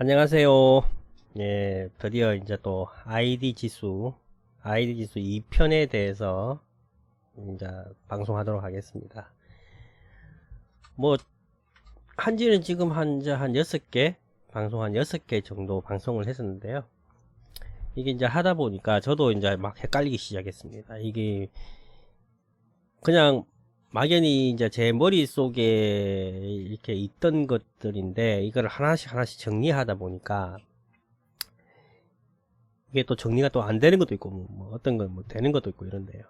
안녕하세요. 예, 드디어 이제 또 아이디 지수 2편에 대해서 이제 방송하도록 하겠습니다. 뭐, 한지는 지금 한 6개, 방송 한 6개 정도 방송을 했었는데요. 이게 이제 하다 보니까 저도 이제 막 헷갈리기 시작했습니다. 이게 그냥 막연히 이제 제 머릿속에 이렇게 있던 것들인데 이걸 하나씩 정리하다 보니까 이게 또 정리가 또 안 되는 것도 있고 뭐 어떤 건 뭐 되는 것도 있고 이런데요.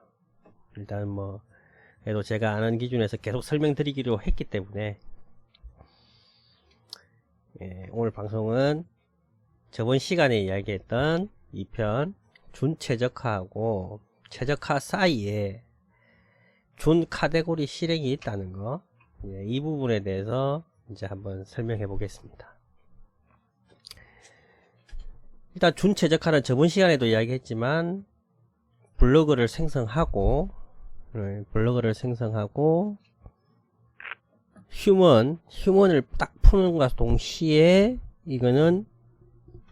일단 뭐 그래도 제가 아는 기준에서 계속 설명드리기로 했기 때문에 오늘 방송은 저번 시간에 이야기했던 2편 준최적화하고 최적화 사이에 준 카테고리 실행이 있다는 거, 이 부분에 대해서 이제 한번 설명해 보겠습니다. 일단 준최적화는 저번 시간에도 이야기했지만 블로그를 생성하고 휴먼을 딱 푸는 것과 동시에 이거는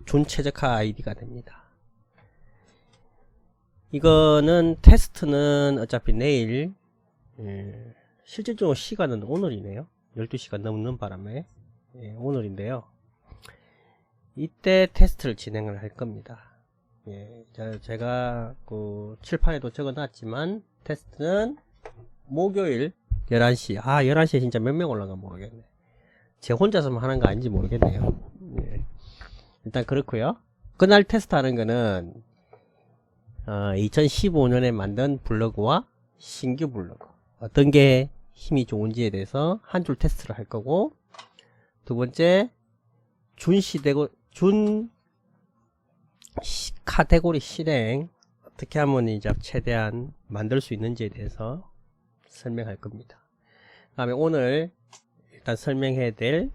준최적화 아이디가 됩니다. 이거는 테스트는 어차피 내일, 실질적으로 시간은 오늘이네요. 12시가 넘는 바람에 오늘인데요. 이때 테스트를 진행을 할 겁니다. 제가 그 칠판에도 적어놨지만 테스트는 목요일 11시. 11시에 진짜 몇 명 올라가 모르겠네. 제 혼자서만 하는 거 아닌지 모르겠네요. 일단 그렇고요. 그날 테스트하는 거는 2015년에 만든 블로그와 신규 블로그 어떤 게 힘이 좋은지에 대해서 한 줄 테스트를 할 거고, 두 번째 준 카테고리 실행 어떻게 하면 이제 최대한 만들 수 있는지에 대해서 설명할 겁니다. 그 다음에 오늘 일단 설명해야 될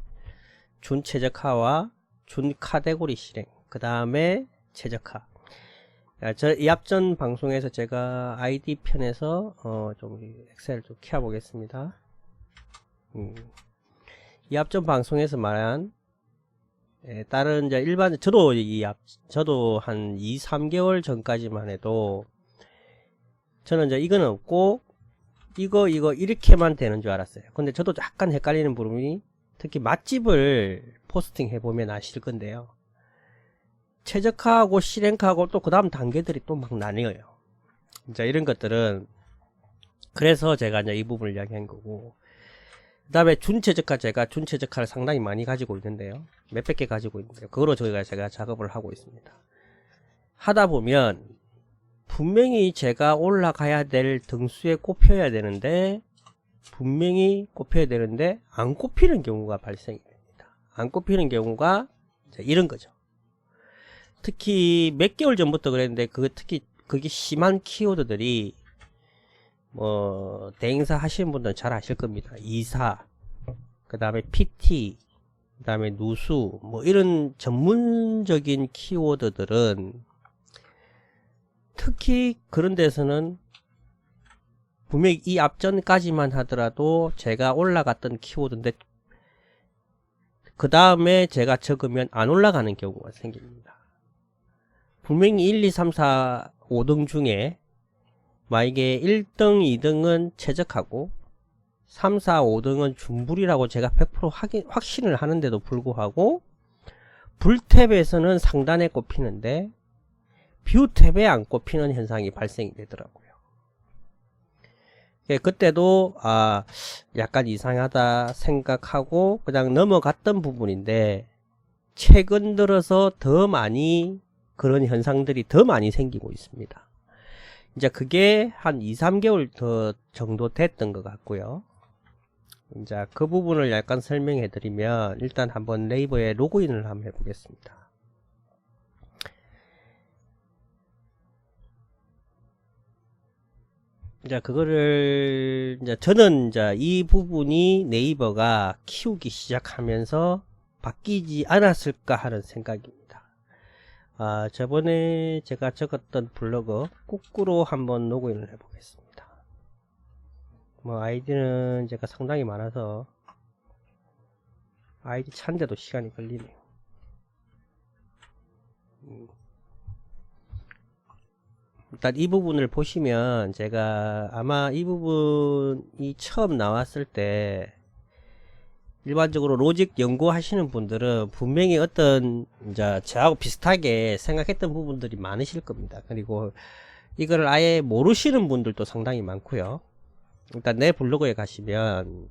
준 최적화와 준 카테고리 실행, 그 다음에 최적화. 이 앞전 방송에서 제가 아이디 편에서 좀 엑셀을 좀 키워 보겠습니다. 이 앞전 방송에서 말한 다른 이제 일반 저도 한 2-3개월 전까지만 해도 저는 이제 이거는 없고 이거 이렇게만 되는 줄 알았어요. 근데 저도 약간 헷갈리는 부분이, 특히 맛집을 포스팅 해보면 아실 건데요, 최적화하고 실행하고 또 그 다음 단계들이 또 막 나뉘어요. 이제 이런 것들은 그래서 제가 이제 이 부분을 이야기한 거고, 그 다음에 준최적화, 제가 준최적화를 상당히 많이 가지고 있는데요, 몇백 개 가지고 있는데요, 그거로 제가 작업을 하고 있습니다. 하다 보면 분명히 제가 올라가야 될 등수에 꼽혀야 되는데 안 꼽히는 경우가 발생이 됩니다. 안 꼽히는 경우가 이런 거죠. 특히 몇 개월 전부터 그랬는데 특히 그게 심한 키워드들이 뭐 대행사 하시는 분들은 잘 아실 겁니다. 이사, 그 다음에 PT, 그 다음에 누수, 뭐 이런 전문적인 키워드들은 특히 그런 데서는 분명히 이 앞전까지만 하더라도 제가 올라갔던 키워드인데 그 다음에 제가 적으면 안 올라가는 경우가 생깁니다. 분명히 1, 2, 3, 4, 5등 중에 만약에 1등, 2등은 최적하고 3, 4, 5등은 준불이라고 제가 100% 확신을 하는데도 불구하고 불탭에서는 상단에 꼽히는데 뷰탭에 안 꼽히는 현상이 발생이 되더라고요. 그때도 약간 이상하다 생각하고 그냥 넘어갔던 부분인데, 최근 들어서 더 많이 그런 현상들이 더 많이 생기고 있습니다. 이제 그게 한 2-3개월 더 정도 됐던 것 같고요. 이제 그 부분을 약간 설명해 드리면, 일단 한번 네이버에 로그인을 한번 해 보겠습니다. 이제 그거를 이제 저는 이제 이 부분이 네이버가 키우기 시작하면서 바뀌지 않았을까 하는 생각입니다. 저번에 제가 적었던 블로그 거꾸로 한번 로그인을 해 보겠습니다. 뭐 아이디는 제가 상당히 많아서 아이디 찾는데도 시간이 걸리네요. 일단 이 부분을 보시면 제가 아마 이 부분이 처음 나왔을 때 일반적으로 로직 연구하시는 분들은 분명히 어떤 이제 저하고 비슷하게 생각했던 부분들이 많으실 겁니다. 그리고 이걸 아예 모르시는 분들도 상당히 많고요. 일단 내 블로그에 가시면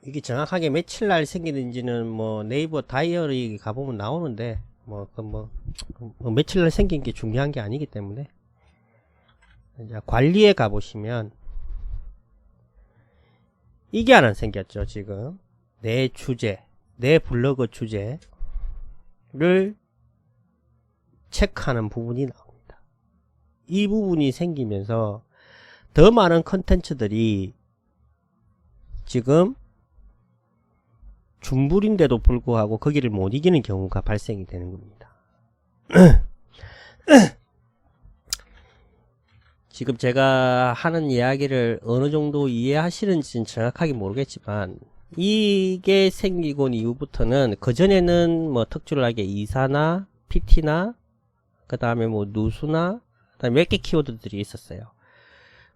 이게 정확하게 며칠 날 생기는지는 뭐 네이버 다이어리 가보면 나오는데 며칠 날 생긴 게 중요한 게 아니기 때문에 이제 관리에 가보시면 이게 하나 생겼죠. 지금 내 주제, 내 블로그 주제를 체크하는 부분이 나옵니다. 이 부분이 생기면서 더 많은 컨텐츠들이 지금 준불인데도 불구하고 거기를 못 이기는 경우가 발생이 되는 겁니다. 지금 제가 하는 이야기를 어느 정도 이해하시는지는 정확하게 모르겠지만 이게 생기고 이후부터는 그전에는 뭐 특출나게 이사나 PT나 그 다음에 뭐 누수나 그다음에 몇 개 키워드들이 있었어요.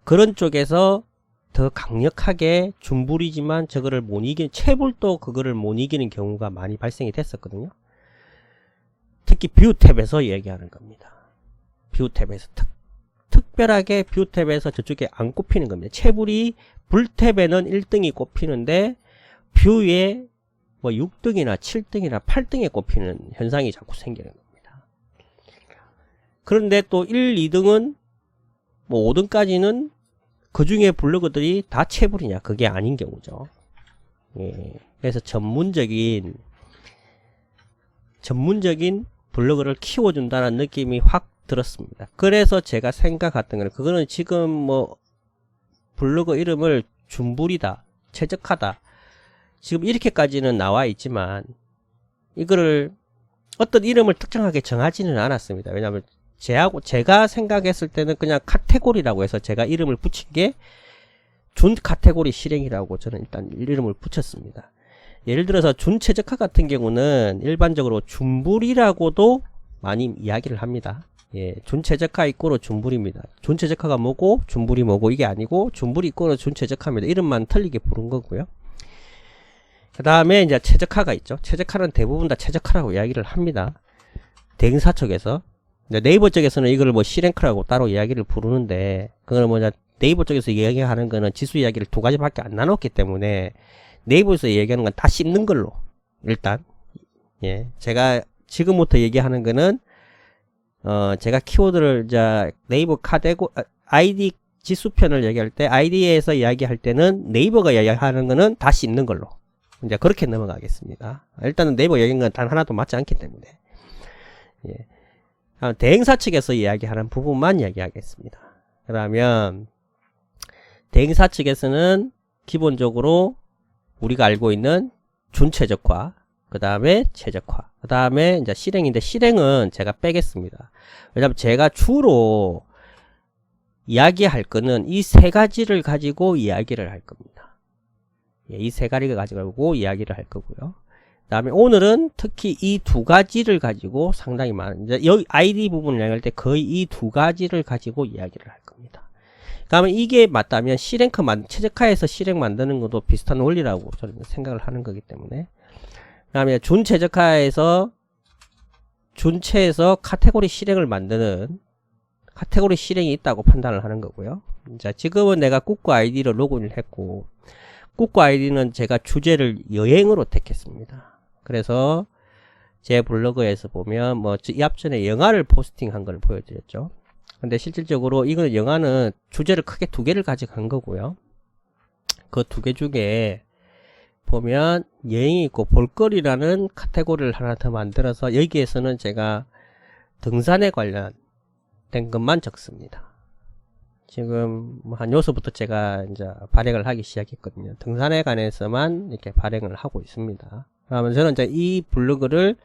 그런 쪽에서 더 강력하게 준불이지만 저거를 못 이기는, 채불도 그거를 못 이기는 경우가 많이 발생이 됐었거든요. 특히 뷰 탭에서 얘기하는 겁니다. 뷰 탭에서 특별하게 뷰 탭에서 저쪽에 안 꼽히는 겁니다. 채불이 불 탭에는 1등이 꼽히는데 뷰에 뭐 6등이나 7등이나 8등에 꼽히는 현상이 자꾸 생기는 겁니다. 그런데 또 1, 2등은 뭐 5등까지는 그 중에 블로그들이 다 채불이냐? 그게 아닌 경우죠. 예. 그래서 전문적인 블로그를 키워준다는 느낌이 확 들었습니다. 그래서 제가 생각했던 거는 그거는 지금 뭐 블로그 이름을 준불이다, 최적화다, 지금 이렇게까지는 나와 있지만 이거를 어떤 이름을 특정하게 정하지는 않았습니다. 왜냐하면 제가 생각했을 때는 그냥 카테고리라고 해서 제가 이름을 붙인 게 준 카테고리 실행이라고 저는 일단 이름을 붙였습니다. 예를 들어서 준 최적화 같은 경우는 일반적으로 준불이라고도 많이 이야기를 합니다. 예, 준 최적화 이꼬로 준불입니다. 준 최적화가 뭐고 준불이 뭐고 이게 아니고 준불이 이꼬로 준 최적화입니다. 이름만 틀리게 부른 거고요. 그 다음에 이제 최적화가 있죠. 최적화는 대부분 다 최적화라고 이야기를 합니다. 대행사 쪽에서. 네이버 쪽에서는 이걸 뭐 C랭크라고 따로 이야기를 부르는데, 그거는 뭐냐, 네이버 쪽에서 이야기하는 거는 지수 이야기를 두 가지밖에 안 나눴기 때문에 네이버에서 얘기하는 건 다 씹는 걸로 일단, 예, 제가 지금부터 얘기하는 거는 제가 키워드를 이제 네이버 아이디 지수편을 얘기할 때, 아이디에서 이야기할 때는 네이버가 이야기하는 거는 다 씹는 걸로 이제 그렇게 넘어가겠습니다. 일단은 네이버 얘기한 건 단 하나도 맞지 않기 때문에. 예. 대행사 측에서 이야기하는 부분만 이야기하겠습니다. 그러면 대행사 측에서는 기본적으로 우리가 알고 있는 준최적화, 그 다음에 최적화, 그 다음에 이제 실행인데, 실행은 제가 빼겠습니다. 왜냐면 제가 주로 이야기할 거는 이 세 가지를 가지고 이야기를 할 겁니다. 예, 이 세 가지를 가지고 이야기를 할 거고요. 그 다음에 오늘은 특히 이 두 가지를 가지고 상당히 많은, 이제 여기 아이디 부분을 이야기할 때 거의 이 두 가지를 가지고 이야기를 할 겁니다. 그 다음에 이게 맞다면 C랭크 최적화해서 실행 만드는 것도 비슷한 원리라고 저는 생각을 하는 거기 때문에. 그 다음에 준최적화에서 준최에서 카테고리 실행을 만드는 카테고리 실행이 있다고 판단을 하는 거고요. 자, 지금은 내가 꾸꾸 아이디로 로그인을 했고, 꾸꾸 아이디는 제가 주제를 여행으로 택했습니다. 그래서 제 블로그에서 보면 뭐 이 앞전에 영화를 포스팅한 걸 보여드렸죠. 근데 실질적으로 이거는 영화는 주제를 크게 두 개를 가져간 거고요. 그 두 개 중에 보면 여행이 있고 볼거리라는 카테고리를 하나 더 만들어서 여기에서는 제가 등산에 관련된 것만 적습니다. 지금 한 요소부터 제가 이제 발행을 하기 시작했거든요. 등산에 관해서만 이렇게 발행을 하고 있습니다. 그러면 저는 이제 이 블로그를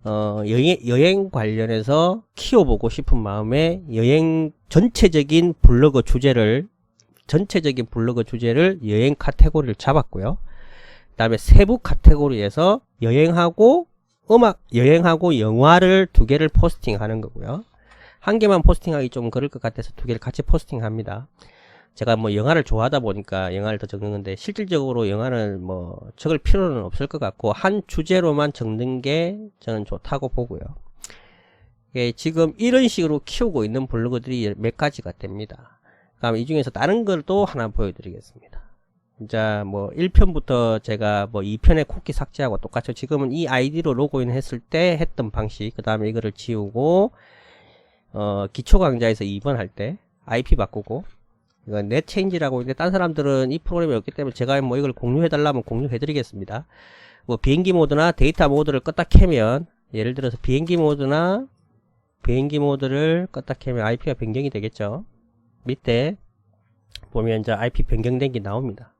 여행 관련해서 키워보고 싶은 마음에 여행 전체적인 블로그 주제를 여행 카테고리를 잡았고요. 그 다음에 세부 카테고리에서 여행하고 여행하고 영화를 2개를 포스팅하는 거고요. 한 개만 포스팅하기 좀 그럴 것 같아서 2개를 같이 포스팅합니다. 제가 뭐 영화를 좋아하다 보니까 영화를 더 적는 건데, 실질적으로 영화는 뭐 적을 필요는 없을 것 같고 한 주제로만 적는 게 저는 좋다고 보고요. 예, 지금 이런 식으로 키우고 있는 블로그들이 몇 가지가 됩니다. 그다음 이 중에서 다른 걸 또 하나 보여드리겠습니다. 자, 뭐 1편부터 제가 뭐 2편의 쿠키 삭제하고 똑같죠. 지금은 이 아이디로 로그인 했을 때 했던 방식, 그 다음에 이거를 지우고 기초 강좌에서 2번 할 때 IP 바꾸고, 이건 넷 체인지라고 있는데 딴 사람들은 이 프로그램이 없기 때문에 제가 뭐 이걸 공유해 달라면 공유해 드리겠습니다. 뭐 비행기 모드나 데이터 모드를 껐다 켜면, 예를 들어서 비행기 모드를 껐다 켜면 IP가 변경이 되겠죠. 밑에 보면 이제 IP 변경된 게 나옵니다.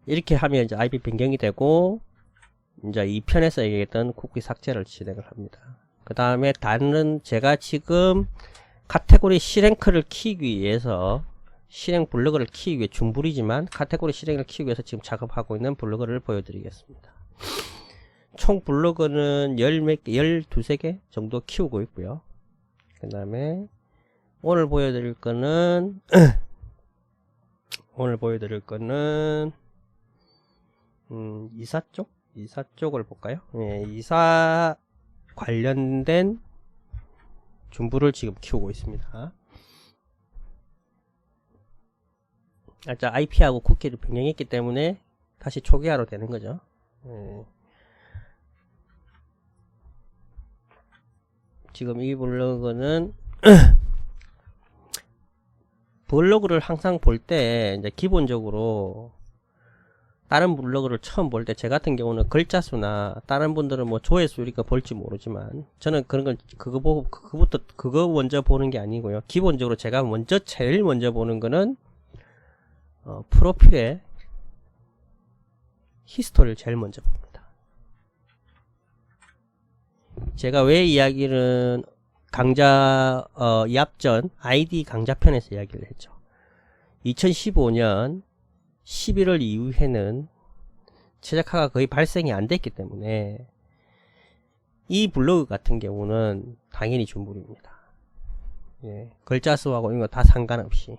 이렇게 하면 이제 IP 변경이 되고, 이제 2편에서 얘기했던 쿠키 삭제를 진행을 합니다. 그 다음에 다른, 제가 지금 카테고리 실행크를 키우기 위해서, 실행 블로그를 키우기 위해 중불이지만 카테고리 실행을 키우기 위해서 지금 작업하고 있는 블로그를 보여드리겠습니다. 총 블로그는 12개 정도 키우고 있고요. 그 다음에 오늘 보여드릴 거는 이사 쪽을 볼까요? 예, 이사 관련된 중부를 지금 키우고 있습니다. 자, IP하고 쿠키를 변경했기 때문에 다시 초기화로 되는 거죠. 지금 이 블로그는 블로그를 항상 볼 때 이제 기본적으로 다른 블로그를 처음 볼 때, 제 같은 경우는 글자 수나, 다른 분들은 뭐 조회수 이렇게 볼지 모르지만, 저는 그런 걸 그거 먼저 보는 게 아니고요. 기본적으로 제가 제일 먼저 보는 거는 프로필의 히스토리를 제일 먼저 봅니다. 제가 왜 이야기는 이 앞전 아이디 강좌편에서 이야기를 했죠. 2015년 11월 이후에는 최적화가 거의 발생이 안 됐기 때문에 이 블로그 같은 경우는 당연히 중불입니다. 예, 글자 수하고 이런 거 다 상관없이.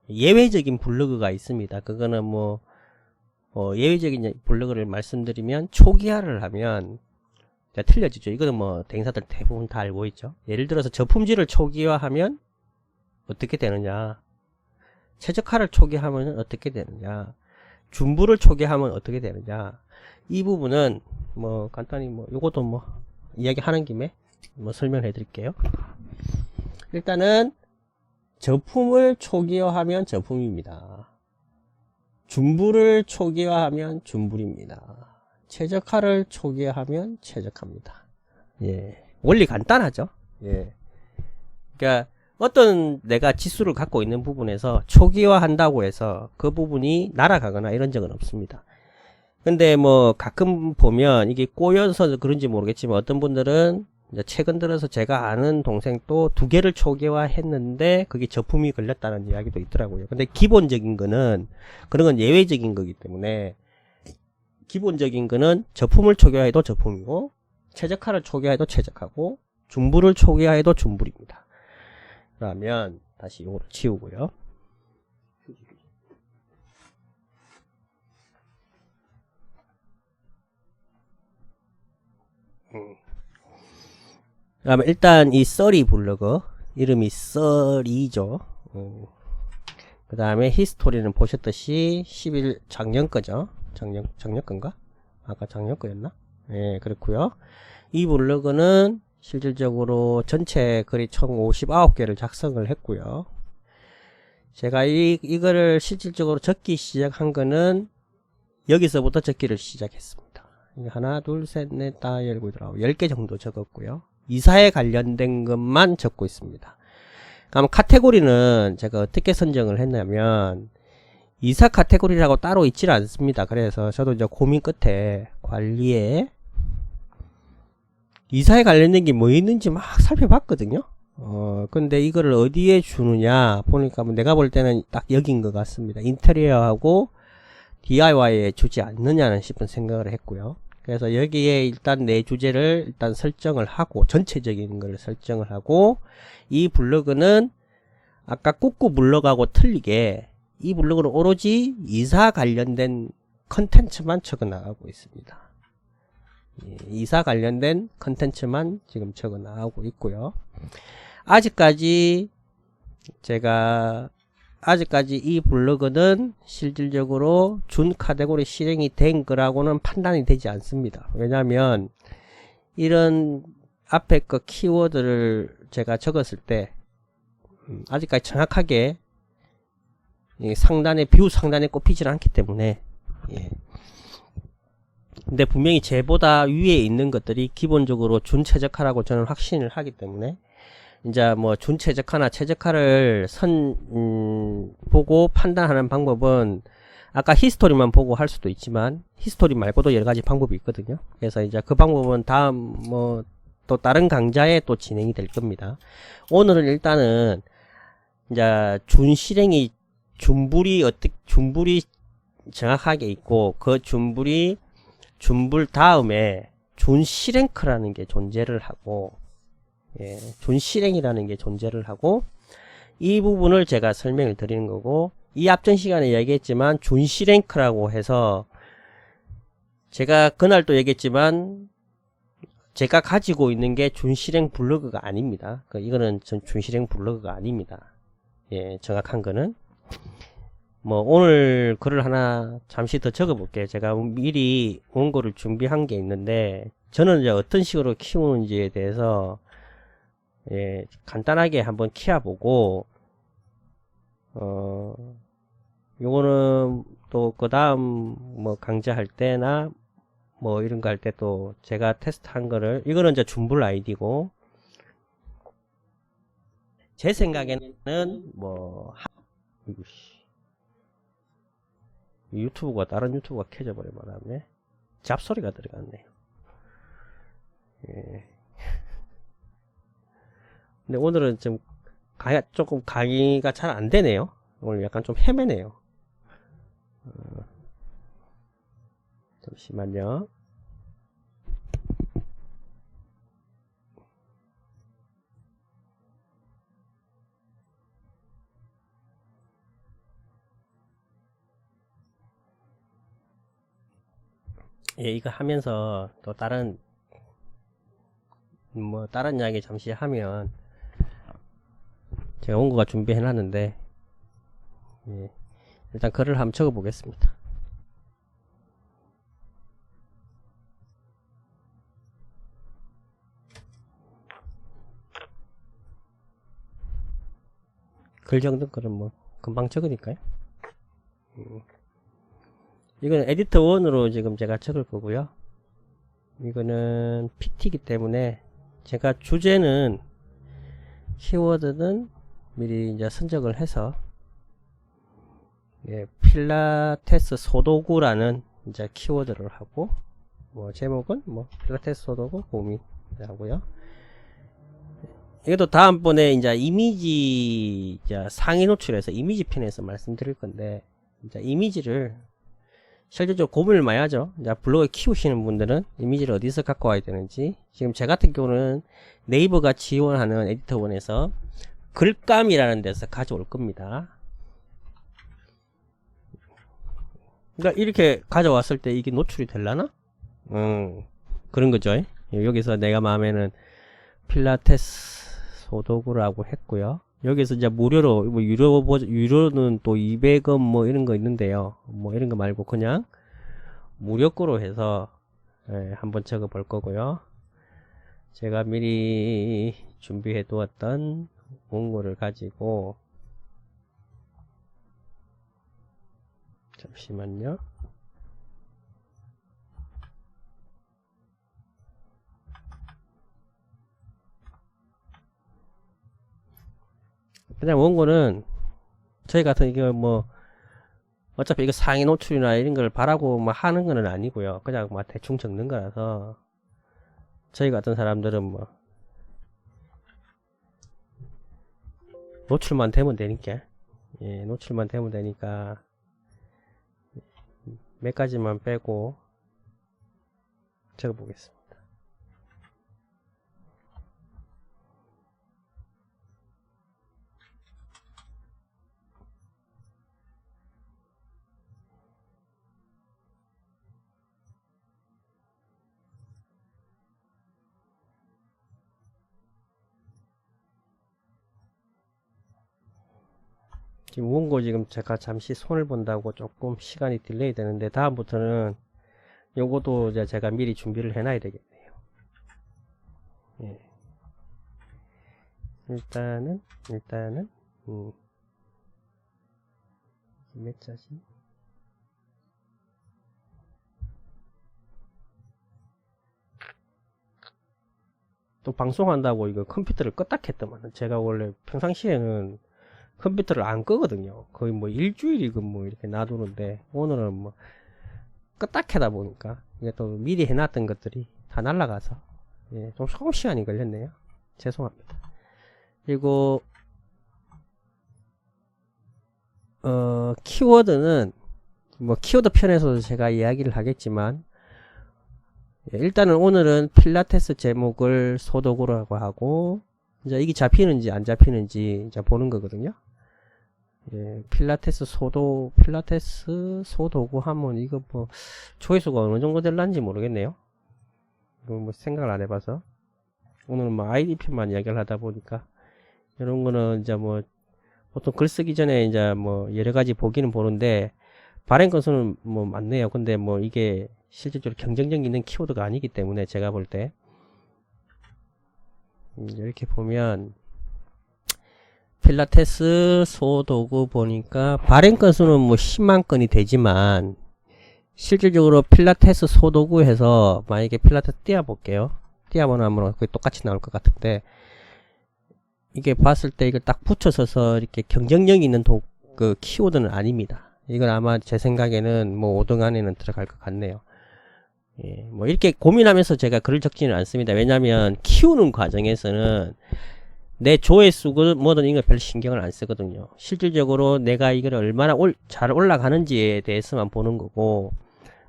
예외적인 블로그가 있습니다. 그거는 예외적인 블로그를 말씀드리면, 초기화를 하면 틀려지죠. 이거는 뭐 대행사들 대부분 다 알고 있죠. 예를 들어서 저품질을 초기화하면 어떻게 되느냐, 최적화를 초기화하면 어떻게 되느냐, 중부를 초기화하면 어떻게 되느냐, 이 부분은 뭐 간단히 요것도 이야기하는 김에 설명해 드릴게요. 일단은 저품을 초기화하면 저품입니다. 중부를 초기화하면 중불입니다. 최적화를 초기화하면 최적화입니다. 예, 원리 간단하죠. 예, 그러니까 어떤 내가 지수를 갖고 있는 부분에서 초기화 한다고 해서 그 부분이 날아가거나 이런 적은 없습니다. 근데 가끔 보면 이게 꼬여서 그런지 모르겠지만, 어떤 분들은 이제 최근 들어서 제가 아는 동생 또 2개를 초기화 했는데 그게 저품이 걸렸다는 이야기도 있더라고요. 근데 기본적인 거는, 그런 건 예외적인 거기 때문에, 기본적인 거는 저품을 초기화해도 저품이고, 최적화를 초기화해도 최적화고, 중불을 초기화해도 중불입니다. 그러면 다시 이거를 지우고요. 그러면 일단 이 썰이 블로그 이름이 썰이죠. 그 다음에 히스토리는 보셨듯이 10일 작년 거죠. 작년 건가? 아까 작년 거였나? 예, 그렇고요. 이 블로그는 실질적으로 전체 글이 총 59개를 작성을 했고요. 제가 이거를 실질적으로 적기 시작한 거는 여기서부터 적기를 시작했습니다. 하나, 둘, 셋, 넷, 다, 열고 있더라고. 10개 정도 적었고요. 이사에 관련된 것만 적고 있습니다. 그럼 카테고리는 제가 어떻게 선정을 했냐면, 이사 카테고리라고 따로 있질 않습니다. 그래서 저도 이제 고민 끝에 관리에 이사에 관련된 게 뭐 있는지 막 살펴봤거든요. 근데 이거를 어디에 주느냐 보니까 내가 볼 때는 딱 여긴 것 같습니다. 인테리어하고 DIY에 주지 않느냐는 싶은 생각을 했고요. 그래서 여기에 일단 내 주제를 일단 설정을 하고, 전체적인 걸 설정을 하고, 이 블로그는 아까 꾹꾹 블로그하고 틀리게 이 블로그는 오로지 이사 관련된 컨텐츠만 적어 나가고 있습니다. 이사 관련된 컨텐츠만 지금 적어 나가고 있고요. 아직까지 이 블로그는 실질적으로 준 카테고리 실행이 된 거라고는 판단이 되지 않습니다. 왜냐하면 이런 앞에 거 키워드를 제가 적었을 때 아직까지 정확하게 뷰 상단에 꼽히질 않기 때문에, 예. 근데 분명히 쟤보다 위에 있는 것들이 기본적으로 준최적화라고 저는 확신을 하기 때문에, 이제 뭐 준최적화나 최적화를 보고 판단하는 방법은 아까 히스토리만 보고 할 수도 있지만 히스토리 말고도 여러 가지 방법이 있거든요. 그래서 이제 그 방법은 다음 뭐 또 다른 강좌에 또 진행이 될 겁니다. 오늘은 일단은 이제 준실행이 준불이 정확하게 있고, 그 준불 다음에 준실행크라는 게 존재를 하고, 예, 준실행이라는 게 존재를 하고, 이 부분을 제가 설명을 드리는 거고, 이 앞전 시간에 얘기했지만 준실행크라고 해서 제가 그날도 얘기했지만 제가 가지고 있는 게 준실행 블로그가 아닙니다. 이거는 준실행 블로그가 아닙니다. 예, 정확한 거는 뭐 오늘 글을 하나 잠시 더 적어 볼게요. 제가 미리 원고를 준비한 게 있는데, 저는 이제 어떤 식으로 키우는지에 대해서 예, 간단하게 한번 키워보고, 요거는 또 그 다음 뭐 강좌할 때나 뭐 이런 거 할 때 또 제가 테스트한 거를, 이거는 이제 준불 아이디고, 제 생각에는 뭐 유튜브가 다른 유튜브가 켜져 버려버렸네. 잡소리가 들어갔네요. 예. 근데 오늘은 좀 조금 강의가 잘 안 되네요. 오늘 약간 좀 헤매네요. 잠시만요. 예, 이거 하면서 또 다른 이야기 잠시 하면, 제가 원고가 준비해 놨는데, 예, 일단 글을 한번 적어 보겠습니다. 글 적는 글은 뭐 금방 적으니까요. 이거는 에디터 1으로 지금 제가 적을 거고요. 이거는 PT이기 때문에 제가 주제는, 키워드는 미리 이제 선적을 해서, 예, 필라테스 소도구라는 이제 키워드를 하고, 뭐 제목은 뭐 필라테스 소도구 고민하고요. 이것도 다음번에 이제 이미지 이제 상위 노출해서 이미지 편에서 말씀드릴 건데, 이제 이미지를 실질적으로 고민을 많이 하죠. 이제 블로그 키우시는 분들은 이미지를 어디서 갖고 와야 되는지. 지금 제 같은 경우는 네이버가 지원하는 에디터 1에서 글감이라는 데서 가져올 겁니다. 그러니까 이렇게 가져왔을 때 이게 노출이 되려나? 그런 거죠. 여기서 내가 마음에는 필라테스 소도구라고 했고요. 여기서 이제 무료로, 뭐 유료는 또 200원 뭐 이런 거 있는데요. 뭐 이런 거 말고 그냥 무료 거로 해서, 예, 한번 적어 볼 거고요. 제가 미리 준비해 두었던 원고를 가지고, 잠시만요. 그냥 원고는 저희 같은 이거 뭐 어차피 이거 상위 노출이나 이런 걸 바라고 뭐 하는 거는 아니고요. 그냥 뭐 대충 적는 거라서, 저희 같은 사람들은 뭐 노출만 되면 되니까, 예, 노출만 되면 되니까 몇 가지만 빼고 적어보겠습니다. 지금 원고 지금 제가 잠시 손을 본다고 조금 시간이 딜레이 되는데 다음부터는 요것도 이제 제가 미리 준비를 해놔야 되겠네요. 예. 일단은 몇 자지? 또 방송한다고 이거 컴퓨터를 껐다 켰더만 제가 원래 평상시에는 컴퓨터를 안 끄거든요. 거의 뭐 일주일이고 뭐 이렇게 놔두는데 오늘은 뭐 껐다 켜다 보니까 이게 또 미리 해놨던 것들이 다 날라가서 예, 좀 조금 시간이 걸렸네요. 죄송합니다. 그리고 키워드는 뭐 키워드 편에서도 제가 이야기를 하겠지만 예, 일단은 오늘은 필라테스 제목을 소독으로라고 하고 이제 이게 잡히는지 안 잡히는지 이제 보는 거거든요. 예, 필라테스 소도구 하면 이거 뭐 조회수가 어느 정도 될란지 모르겠네요. 이거 뭐 생각을 안 해봐서 오늘은 뭐 IDP만 이야기를 하다 보니까 이런 거는 이제 뭐 보통 글 쓰기 전에 이제 뭐 여러 가지 보기는 보는데 발행 건수는 뭐 많네요. 근데 뭐 이게 실질적으로 경쟁력 있는 키워드가 아니기 때문에 제가 볼 때 이렇게 보면 필라테스 소도구 보니까 발행 건수는 뭐 10만 건이 되지만 실질적으로 필라테스 소도구 해서 만약에 필라테스 띄워볼게요. 띄워보면 거의 똑같이 나올 것 같은데 이게 봤을 때 이걸 딱 붙여서서 이렇게 경쟁력 있는 그 키워드는 아닙니다. 이건 아마 제 생각에는 뭐 5등 안에는 들어갈 것 같네요. 예, 뭐 이렇게 고민하면서 제가 글을 적지는 않습니다. 왜냐면 키우는 과정에서는 내 조회수고 뭐든 이거 별 신경을 안 쓰거든요. 실질적으로 내가 이걸 얼마나 잘 올라가는지에 대해서만 보는 거고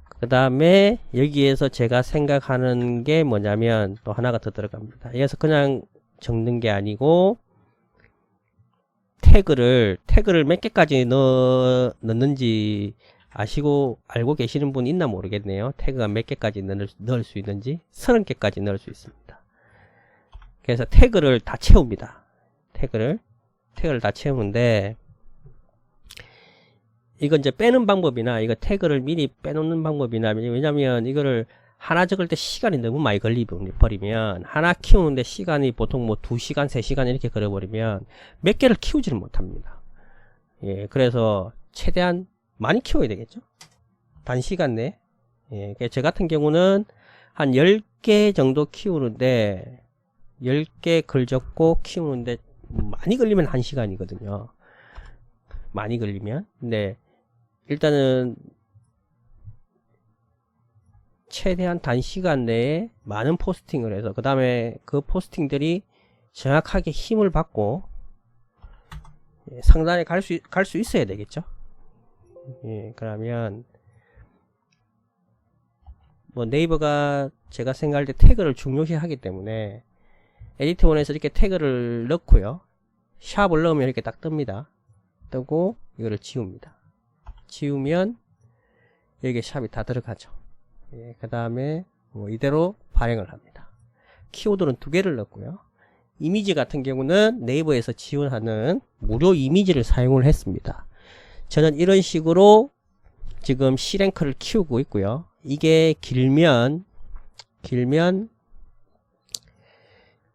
그 다음에 여기에서 제가 생각하는 게 뭐냐면 또 하나가 더 들어갑니다. 여기서 그냥 적는 게 아니고 태그를 몇 개까지 넣는지 알고 계시는 분 있나 모르겠네요. 태그가 몇 개까지 넣을 수 있는지 30개까지 넣을 수 있습니다. 그래서 태그를 다 채웁니다. 태그를 다 채우는데 이건 이제 빼는 방법이나 이거 태그를 미리 빼놓는 방법이나 왜냐면 이거를 하나 적을 때 시간이 너무 많이 걸리버리면 하나 키우는데 시간이 보통 뭐 2시간 3시간 이렇게 걸려버리면 몇 개를 키우지를 못합니다. 예, 그래서 최대한 많이 키워야 되겠죠. 단시간 내에 예, 저 같은 경우는 한 10개 정도 키우는데 10개 글 적고 키우는데 많이 걸리면 1시간이거든요. 많이 걸리면. 근데 일단은 최대한 단시간 내에 많은 포스팅을 해서 그 다음에 그 포스팅들이 정확하게 힘을 받고 상단에 갈 수 있어야 되겠죠. 예, 그러면 뭐 네이버가 제가 생각할 때 태그를 중요시 하기 때문에 에디터원에서 이렇게 태그를 넣고요. 샵을 넣으면 이렇게 딱 뜹니다. 뜨고 이거를 지웁니다. 지우면 여기에 샵이 다 들어가죠. 예, 그 다음에 뭐 이대로 발행을 합니다. 키워드는 2개를 넣고요. 이미지 같은 경우는 네이버에서 지원하는 무료 이미지를 사용을 했습니다. 저는 이런 식으로 지금 C랭크를 키우고 있고요. 이게 길면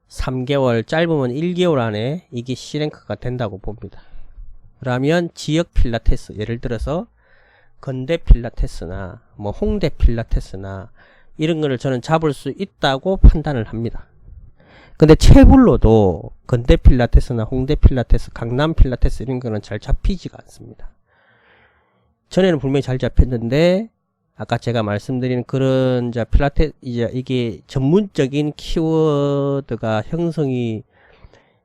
3개월, 짧으면 1개월 안에 이게 C랭크가 된다고 봅니다. 그러면 지역 필라테스, 예를 들어서 건대 필라테스나 뭐 홍대 필라테스나 이런 거를 저는 잡을 수 있다고 판단을 합니다. 근데 채불로도 건대 필라테스나 홍대 필라테스, 강남 필라테스 이런 거는 잘 잡히지가 않습니다. 전에는 분명히 잘 잡혔는데 아까 제가 말씀드린 그런 필라테스 이게 전문적인 키워드가 형성이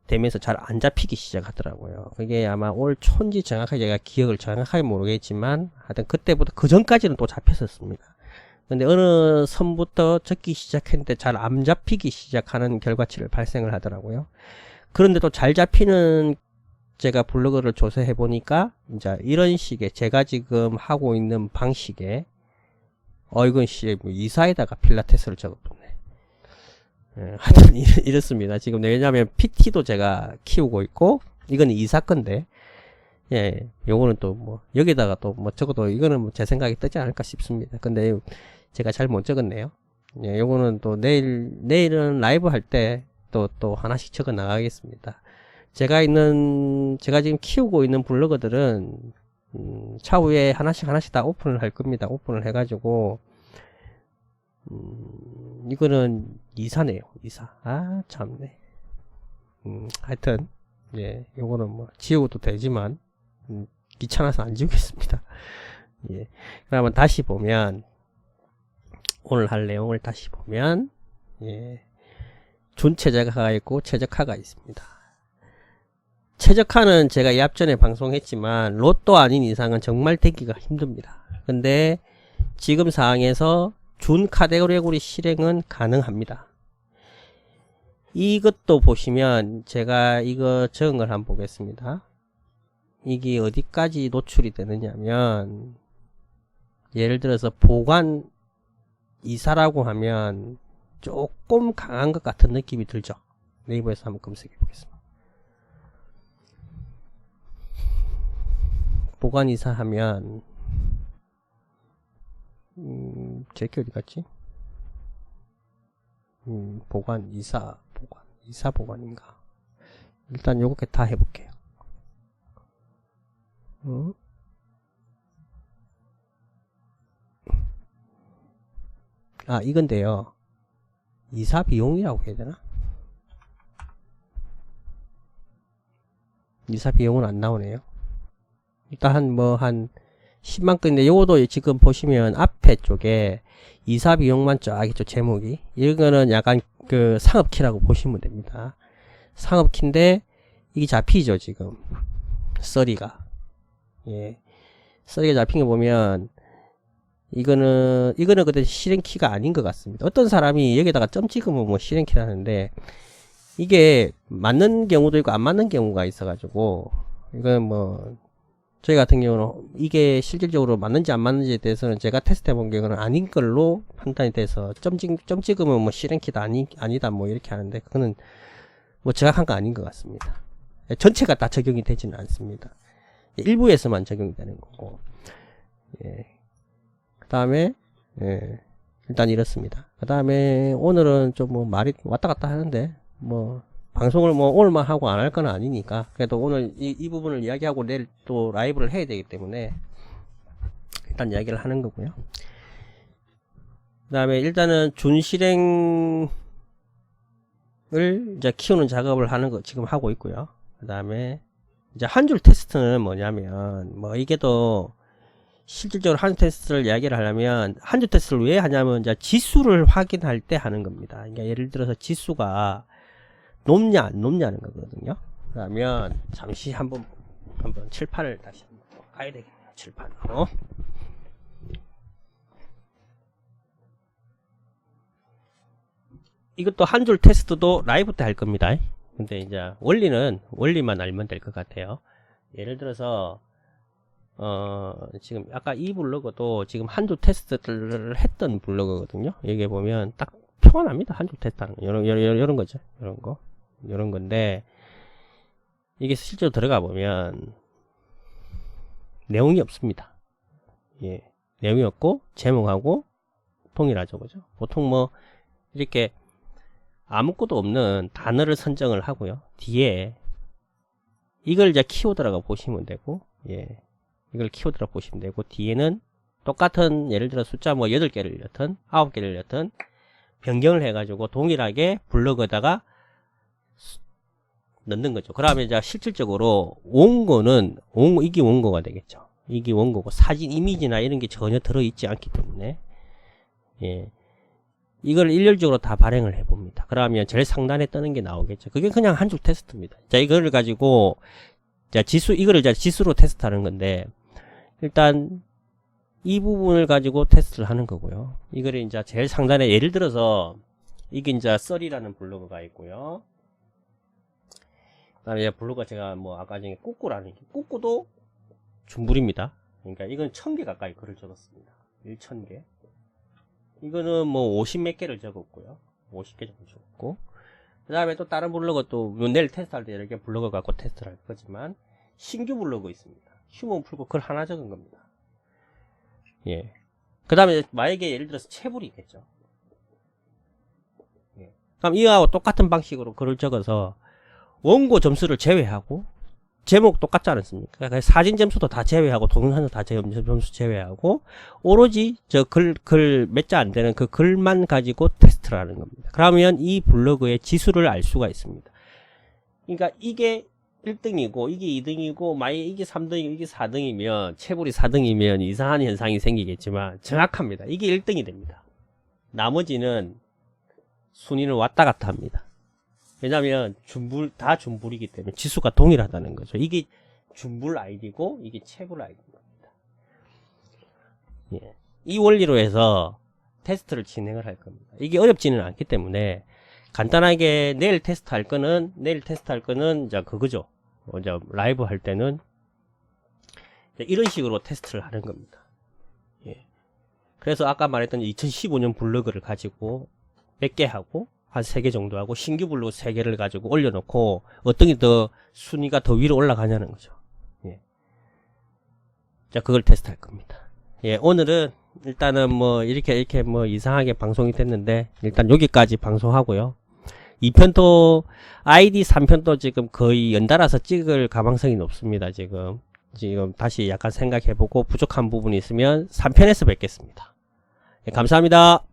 되면서 잘 안 잡히기 시작하더라고요. 그게 아마 올 초인지 정확하게 제가 기억을 정확하게 모르겠지만 하여튼 그때부터 그 전까지는 또 잡혔었습니다. 근데 어느 선부터 적기 시작했는데 잘 안 잡히기 시작하는 결과치를 발생을 하더라고요. 그런데 또 잘 잡히는 제가 블로그를 조사해 보니까 이제 이런 식의 제가 지금 하고 있는 방식의 이건 뭐 이사에다가 필라테스를 적어뒀네. 하여튼 이렇습니다. 지금 왜냐면 PT도 제가 키우고 있고 이건 이사 건데 예, 요거는 또 뭐 여기다가 또 뭐 적어도 이거는 뭐 제 생각이 뜨지 않을까 싶습니다. 근데 제가 잘 못 적었네요. 예, 요거는 또 내일은 라이브 할 때 또 하나씩 적어 나가겠습니다. 제가 지금 키우고 있는 블로거들은 차후에 하나씩 다 오픈을 할 겁니다. 오픈을 해가지고 이거는 이사네요. 이사. 아 참네. 하여튼 예, 요거는 뭐 지우고도 되지만 귀찮아서 안 지우겠습니다. 예. 그러면 다시 보면 오늘 할 내용을 다시 보면 예. 준최적화가 있고 최적화가 있습니다. 최적화는 제가 이 앞전에 방송했지만 로또 아닌 이상은 정말 되기가 힘듭니다. 근데 지금 상황에서 준 카테고리 실행은 가능합니다. 이것도 보시면 제가 이거 적은 걸 한번 보겠습니다. 이게 어디까지 노출이 되느냐면 예를 들어서 보관 이사라고 하면 조금 강한 것 같은 느낌이 들죠. 네이버에서 한번 검색해 보겠습니다. 보관 이사 하면 제게 어디 갔지? 보관 이사 보관인가? 일단 요렇게 다 해볼게요. 아 이건데요. 이사 비용이라고 해야 되나? 이사 비용은 안 나오네요. 일단 한 10만 건인데 요것도 지금 보시면 앞에 쪽에 이사 비용만 쫙 있죠. 제목이. 이거는 약간 그 상업키라고 보시면 됩니다. 상업키인데 이게 잡히죠. 지금 썰이가. 예. 썰이가 잡힌 거 보면 이거는 그때 실행키가 아닌 것 같습니다. 어떤 사람이 여기다가 점 찍으면 뭐 실행키라는데 이게 맞는 경우도 있고 안 맞는 경우가 있어가지고 이건 뭐 저희 같은 경우는 이게 실질적으로 맞는지 안 맞는지에 대해서는 제가 테스트 해본 경우는 아닌 걸로 판단이 돼서 점 찍으면 뭐 실행키다 아니다 뭐 이렇게 하는데 그거는 뭐 정확한 거 아닌 것 같습니다. 전체가 다 적용이 되지는 않습니다. 일부에서만 적용이 되는 거고. 예. 그 다음에 예. 일단 이렇습니다. 그 다음에 오늘은 좀 뭐 말이 왔다 갔다 하는데 뭐 방송을 뭐 오늘만 하고 안 할 건 아니니까 그래도 오늘 이 부분을 이야기하고 내일 또 라이브를 해야 되기 때문에 일단 이야기를 하는 거고요. 그 다음에 일단은 준실행을 이제 키우는 작업을 하는 거 지금 하고 있고요. 그 다음에 이제 한 줄 테스트는 뭐냐면 뭐 이게 또 실질적으로 한 줄 테스트를 이야기를 하려면 한 줄 테스트를 왜 하냐면 이제 지수를 확인할 때 하는 겁니다. 그러니까 예를 들어서 지수가 높냐 안 높냐는 거거든요. 그러면 잠시 한번 칠판을 다시 한번 가야 되겠네요. 칠판으로. 이것도 한 줄 테스트도 라이브 때 할 겁니다. 근데 이제 원리만 알면 될 것 같아요. 예를 들어서 지금 아까 이 블로그도 지금 한 줄 테스트를 했던 블로그거든요. 여기 보면 딱 표가 납니다. 한 줄 테스트하는 거. 이런 거죠. 이런 건데 이게 실제로 들어가 보면 내용이 없습니다. 예, 내용이 없고 제목하고 동일하죠, 그죠? 보통 뭐 이렇게 아무것도 없는 단어를 선정을 하고요. 뒤에 이걸 이제 키워드라고 보시면 되고, 예, 이걸 키워드라고 보시면 되고 뒤에는 똑같은 예를 들어 숫자 뭐 8개를 넣든 9개를 넣든 변경을 해가지고 동일하게 블로그에다가 넣는 거죠. 그러면 이제 실질적으로 원고는 이게 원고가 되겠죠. 이게 원고고 사진 이미지나 이런 게 전혀 들어있지 않기 때문에 예. 이걸 일렬적으로 다 발행을 해봅니다. 그러면 제일 상단에 뜨는 게 나오겠죠. 그게 그냥 한 줄 테스트입니다. 자, 이거를 가지고, 자, 이거를 이제 지수로 테스트하는 건데, 일단, 이 부분을 가지고 테스트를 하는 거고요. 이거를 이제 제일 상단에 예를 들어서, 이게 이제 썰이라는 블로그가 있고요. 그 다음에 블로그가 제가 뭐 아까 전에 꾸꾸라는 게, 꾸꾸도 중불입니다. 그러니까 이건 1000개 가까이 글을 적었습니다. 1000개. 이거는 뭐 50 몇 개를 적었고요. 50개 정도 적었고. 그 다음에 또 다른 블로그 또 내일 테스트할 때 이렇게 블로그 갖고 테스트를 할 거지만 신규 블로그 있습니다. 휴먼 풀고 글 하나 적은 겁니다. 예. 그 다음에 만약에 예를 들어서 채불이 있겠죠. 예. 그럼 이거하고 똑같은 방식으로 글을 적어서 원고 점수를 제외하고 제목 똑같지 않습니까? 그러니까 사진 점수도 다 제외하고 동영상도 다 점수 제외하고 오로지 저 글 몇 자 안 되는 그 글만 가지고 테스트를 하는 겁니다. 그러면 이 블로그의 지수를 알 수가 있습니다. 그러니까 이게 1등이고 이게 2등이고 만약에 이게 3등이고 이게 4등이면 채불이 4등이면 이상한 현상이 생기겠지만 정확합니다. 이게 1등이 됩니다. 나머지는 순위를 왔다 갔다 합니다. 왜냐면 다 준불이기 때문에 지수가 동일하다는 거죠. 이게 준불 아이디고 이게 채불 아이디입니다. 예. 이 원리로 해서 테스트를 진행을 할 겁니다. 이게 어렵지는 않기 때문에 간단하게 내일 테스트할 거는 이제 그거죠. 이제 라이브 할 때는 이런 식으로 테스트를 하는 겁니다. 예. 그래서 아까 말했던 2015년 블로그를 가지고 몇 개 하고 한 3개 정도 하고 신규 블로그 3개를 가지고 올려놓고 어떤 게 더 순위가 더 위로 올라가냐는 거죠. 예. 자, 그걸 테스트할 겁니다. 예, 오늘은 일단은 뭐 이렇게 뭐 이상하게 방송이 됐는데 일단 여기까지 방송하고요. 2편도 아이디 3편도 지금 거의 연달아서 찍을 가망성이 높습니다. 지금 다시 약간 생각해보고 부족한 부분이 있으면 3편에서 뵙겠습니다. 예, 감사합니다.